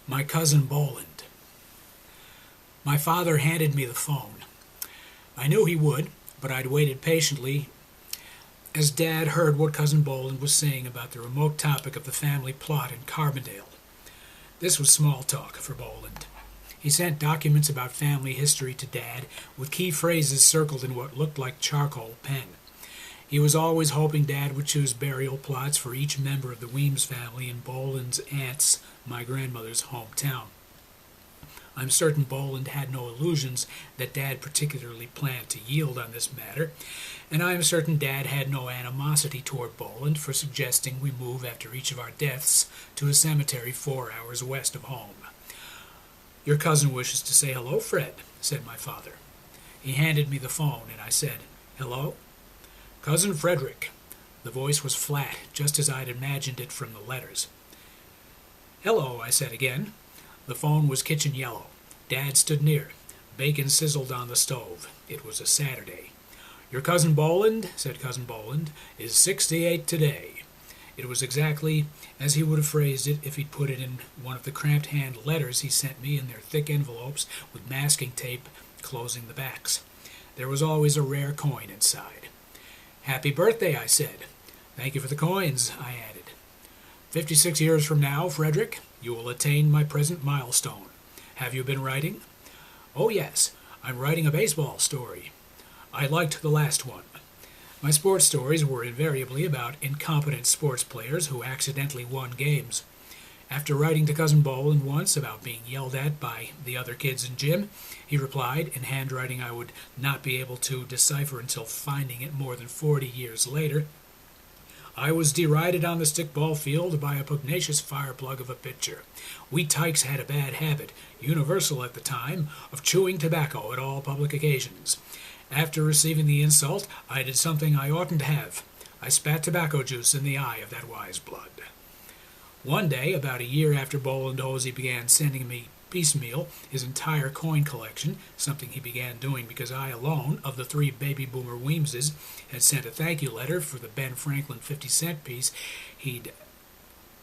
My Cousin Boland. My father handed me the phone. I knew he would, but I'd waited patiently as Dad heard what Cousin Boland was saying about the remote topic of the family plot in Carbondale. This was small talk for Boland. He sent documents about family history to Dad, with key phrases circled in what looked like charcoal pen. He was always hoping Dad would choose burial plots for each member of the Weems family in Boland's aunt's, my grandmother's, hometown. I'm certain Boland had no illusions that Dad particularly planned to yield on this matter, and I am certain Dad had no animosity toward Boland for suggesting we move after each of our deaths to a cemetery 4 hours west of home. "Your cousin wishes to say hello, Fred," said my father. He handed me the phone, and I said, "Hello?" "Cousin Frederick." The voice was flat, just as I'd imagined it from the letters. "Hello," I said again. The phone was kitchen yellow. Dad stood near. Bacon sizzled on the stove. It was a Saturday. "Your Cousin Boland," said Cousin Boland, "is 68 today." It was exactly as he would have phrased it if he'd put it in one of the cramped hand letters he sent me in their thick envelopes with masking tape closing the backs. There was always a rare coin inside. "Happy birthday," I said. "Thank you for the coins," I added. 56 years from now, Frederick, you will attain my present milestone. Have you been writing?" "Oh, yes. I'm writing a baseball story." I liked the last one. My sports stories were invariably about incompetent sports players who accidentally won games. After writing to Cousin Boland once about being yelled at by the other kids in gym, he replied, in handwriting I would not be able to decipher until finding it more than 40 years later, "I was derided on the stickball field by a pugnacious fireplug of a pitcher. We tykes had a bad habit, universal at the time, of chewing tobacco at all public occasions. After receiving the insult, I did something I oughtn't to have. I spat tobacco juice in the eye of that wise blood." One day, about a year after Boland Hosey began sending me piecemeal his entire coin collection, something he began doing because I alone, of the 3 baby boomer Weemses, had sent a thank you letter for the Ben Franklin 50-cent piece he'd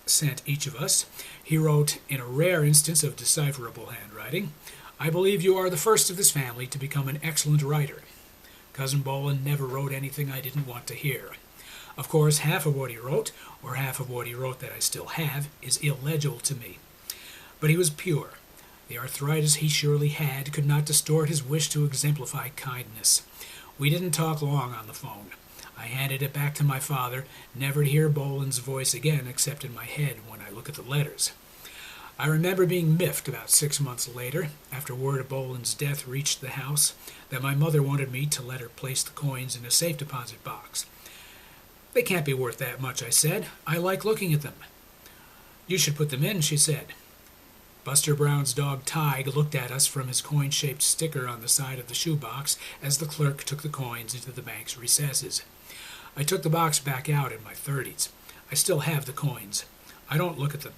sent each of us, he wrote, in a rare instance of decipherable handwriting, "I believe you are the first of this family to become an excellent writer." Cousin Boland never wrote anything I didn't want to hear. Of course, half of what he wrote, or half of what he wrote that I still have, is illegible to me. But he was pure. The arthritis he surely had could not distort his wish to exemplify kindness. We didn't talk long on the phone. I handed it back to my father, never to hear Boland's voice again except in my head when I look at the letters. I remember being miffed about 6 months later, after word of Boland's death reached the house, that my mother wanted me to let her place the coins in a safe deposit box. "They can't be worth that much," I said. "I like looking at them." "You should put them in," she said. Buster Brown's dog Tige looked at us from his coin-shaped sticker on the side of the shoebox as the clerk took the coins into the bank's recesses. I took the box back out in my 30s. I still have the coins. I don't look at them.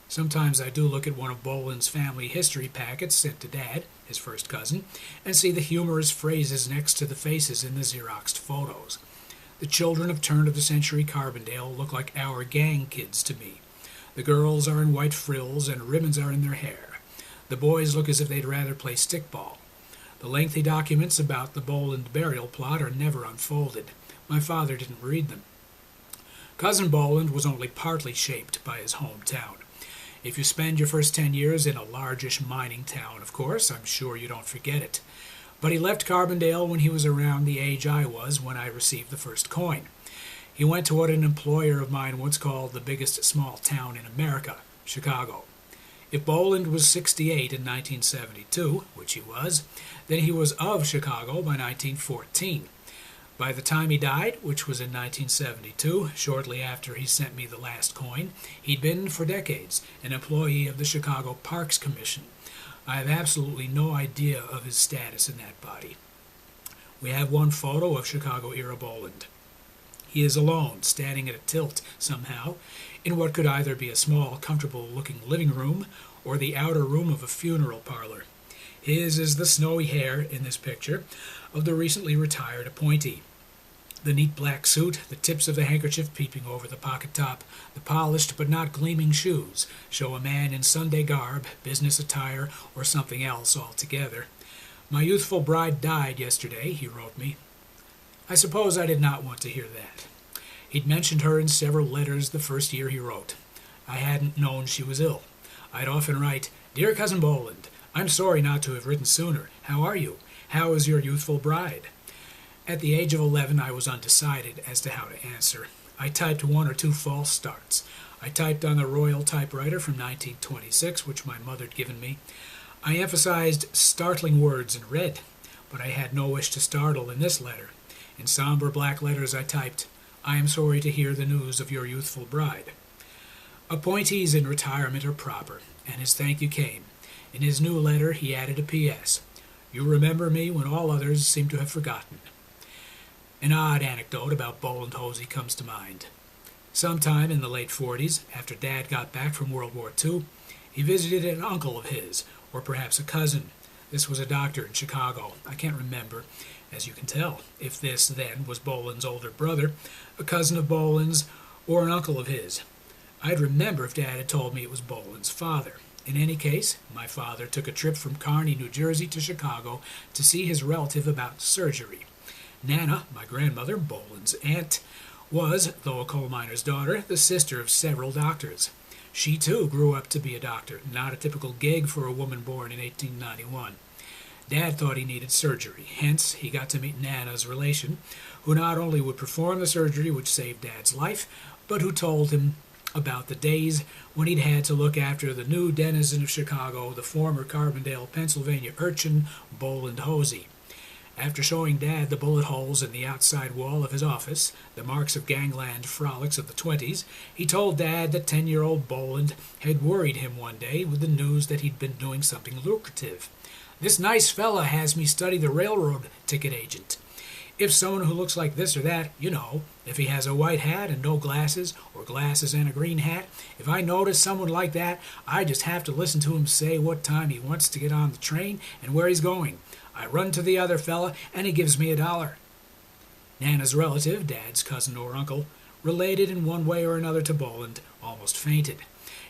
Sometimes I do look at one of Boland's family history packets sent to Dad, his first cousin, and see the humorous phrases next to the faces in the Xeroxed photos. The children of turn-of-the-century Carbondale look like our gang kids to me. The girls are in white frills and ribbons are in their hair. The boys look as if they'd rather play stickball. The lengthy documents about the Boland burial plot are never unfolded. My father didn't read them. Cousin Boland was only partly shaped by his hometown. If you spend your first 10 years in a largish mining town, of course, I'm sure you don't forget it. But he left Carbondale when he was around the age I was when I received the first coin. He went to what an employer of mine once called the biggest small town in America, Chicago. If Boland was 68 in 1972, which he was, then he was of Chicago by 1914. By the time he died, which was in 1972, shortly after he sent me the last coin, he'd been, for decades, an employee of the Chicago Parks Commission. I have absolutely no idea of his status in that body. We have one photo of Chicago-era Boland. He is alone, standing at a tilt, somehow, in what could either be a small, comfortable-looking living room or the outer room of a funeral parlor. His is the snowy hair, in this picture, of the recently retired appointee. The neat black suit, the tips of the handkerchief peeping over the pocket top, the polished but not gleaming shoes, show a man in Sunday garb, business attire, or something else altogether. My youthful bride died yesterday, he wrote me. I suppose I did not want to hear that. He'd mentioned her in several letters the first year he wrote. I hadn't known she was ill. I'd often write, Dear Cousin Boland, I'm sorry not to have written sooner. How are you? How is your youthful bride? At the age of 11, I was undecided as to how to answer. I typed one or two false starts. I typed on the Royal typewriter from 1926, which my mother had given me. I emphasized startling words in red, but I had no wish to startle in this letter. In somber black letters I typed, I am sorry to hear the news of your youthful bride. Appointees in retirement are proper, and his thank you came. In his new letter he added a P.S. You remember me when all others seem to have forgotten. An odd anecdote about Boland Hosey comes to mind. Sometime in the late 40s, after Dad got back from World War II, he visited an uncle of his, or perhaps a cousin. This was a doctor in Chicago. I can't remember, as you can tell, if this then was Boland's older brother, a cousin of Boland's, or an uncle of his. I'd remember if Dad had told me it was Boland's father. In any case, my father took a trip from Kearney, New Jersey to Chicago to see his relative about surgery. Nana, my grandmother, Boland's aunt, was, though a coal miner's daughter, the sister of several doctors. She, too, grew up to be a doctor, not a typical gig for a woman born in 1891. Dad thought he needed surgery. Hence, he got to meet Nana's relation, who not only would perform the surgery which saved Dad's life, but who told him about the days when he'd had to look after the new denizen of Chicago, the former Carbondale, Pennsylvania urchin, Boland Hosey. After showing Dad the bullet holes in the outside wall of his office, the marks of gangland frolics of the 20s, he told Dad that 10-year-old Boland had worried him one day with the news that he'd been doing something lucrative. This nice fella has me study the railroad ticket agent. If someone who looks like this or that, if he has a white hat and no glasses, or glasses and a green hat, if I notice someone like that, I just have to listen to him say what time he wants to get on the train and where he's going. I run to the other fella, and he gives me $1. Nana's relative, Dad's cousin or uncle, related in one way or another to Boland, almost fainted.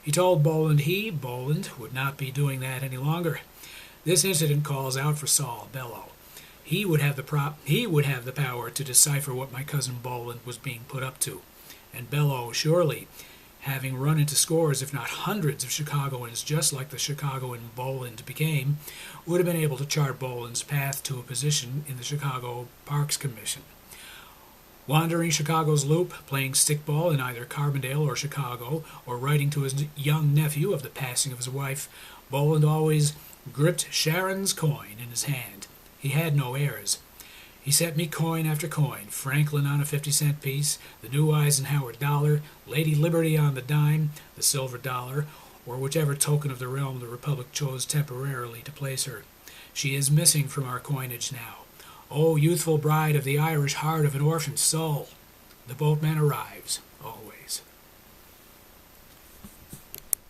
He told Boland Boland, would not be doing that any longer. This incident calls out for Saul Bellow. He would have the power to decipher what my cousin Boland was being put up to, and Bellow, surely, having run into scores, if not hundreds, of Chicagoans just like the Chicagoan Boland became, would have been able to chart Boland's path to a position in the Chicago Parks Commission. Wandering Chicago's loop, playing stickball in either Carbondale or Chicago, or writing to his young nephew of the passing of his wife, Boland always gripped Sharon's coin in his hand. He had no heirs. He sent me coin after coin, Franklin on a 50-cent piece, the new Eisenhower dollar, Lady Liberty on the dime, the silver dollar, or whichever token of the realm the Republic chose temporarily to place her. She is missing from our coinage now. O youthful bride of the Irish heart of an orphaned soul! The boatman arrives, always.